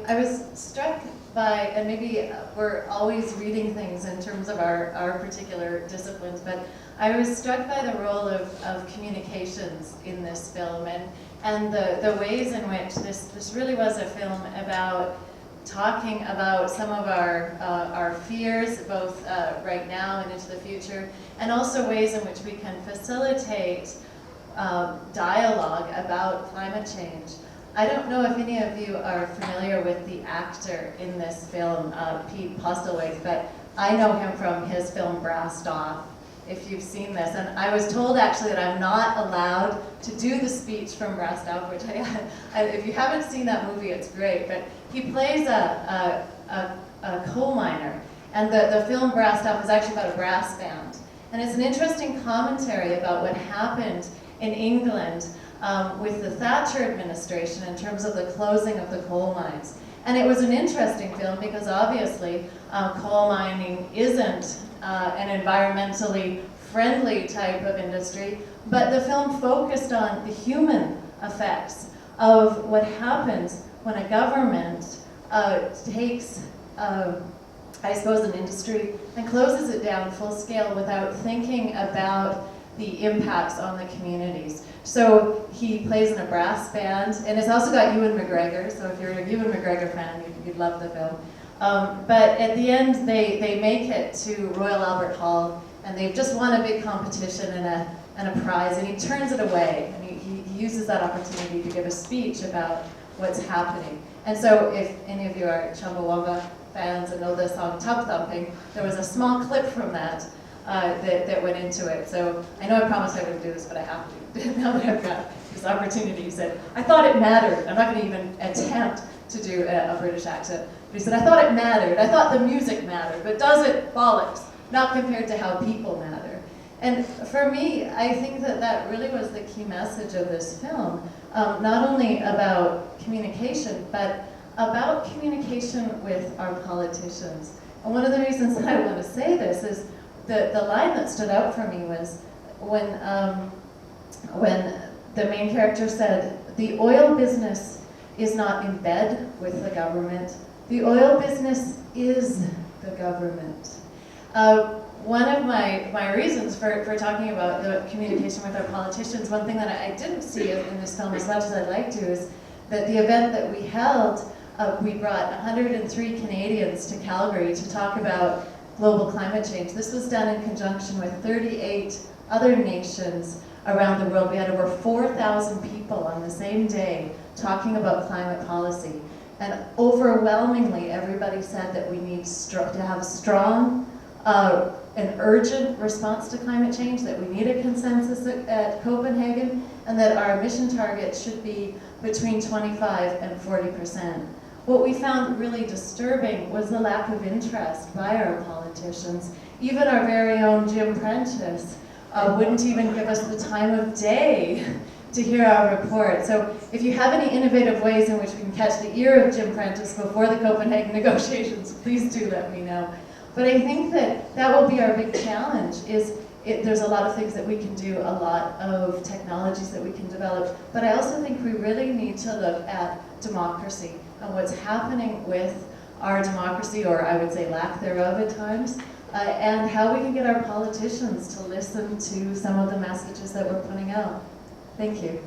I was struck by, and maybe we're always reading things in terms of our particular disciplines, but I was struck by the role of communications in this film, and the ways in which this really was a film about talking about some of our fears, both right now and into the future, and also ways in which we can facilitate dialogue about climate change. I don't know if any of you are familiar with the actor in this film, Pete Postlethwaite, but I know him from his film Brassed Off, if you've seen this. And I was told actually that I'm not allowed to do the speech from Brassed Off, which if you haven't seen that movie, it's great. But he plays a coal miner, and the film Brassed Off is actually about a brass band. And it's an interesting commentary about what happened in England with the Thatcher administration in terms of the closing of the coal mines. And it was an interesting film because obviously coal mining isn't an environmentally friendly type of industry, but the film focused on the human effects of what happens when a government takes, I suppose, an industry and closes it down full scale without thinking about the impacts on the communities. So he plays in a brass band, and it's also got Ewan McGregor, so if you're a Ewan McGregor fan, you'd love the film. But at the end, they make it to Royal Albert Hall, and they've just won a big competition and a prize, and he turns it away, and he uses that opportunity to give a speech about what's happening. And so if any of you are Chumbawamba fans and know the song Tub Thumping, there was a small clip from that that went into it. So I know I promised I wouldn't do this, but I have to, now that I've got this opportunity. He said, I thought it mattered. I'm not going to even attempt to do a British accent. But he said, I thought it mattered. I thought the music mattered, but does it? Bollocks. Not compared to how people matter. And for me, I think that really was the key message of this film. Not only about communication, but about communication with our politicians. And one of the reasons that I want to say this is the line that stood out for me was when the main character said, the oil business is not in bed with the government. The oil business is the government. One of my reasons for talking about the communication with our politicians, one thing that I didn't see in this film as much as I'd like to, is that the event that we held, we brought 103 Canadians to Calgary to talk about global climate change. This was done in conjunction with 38 other nations around the world. We had over 4,000 people on the same day talking about climate policy. And overwhelmingly, everybody said that we need to have a strong and urgent response to climate change, that we need a consensus at Copenhagen, and that our emission target should be between 25 and 40%. What we found really disturbing was the lack of interest by our politicians. Even our very own Jim Prentice wouldn't even give us the time of day to hear our report. So if you have any innovative ways in which we can catch the ear of Jim Prentice before the Copenhagen negotiations, please do let me know. But I think that will be our big challenge, there's a lot of things that we can do, a lot of technologies that we can develop, but I also think we really need to look at democracy and what's happening with our democracy, or I would say lack thereof at times, and how we can get our politicians to listen to some of the messages that we're putting out. Thank you.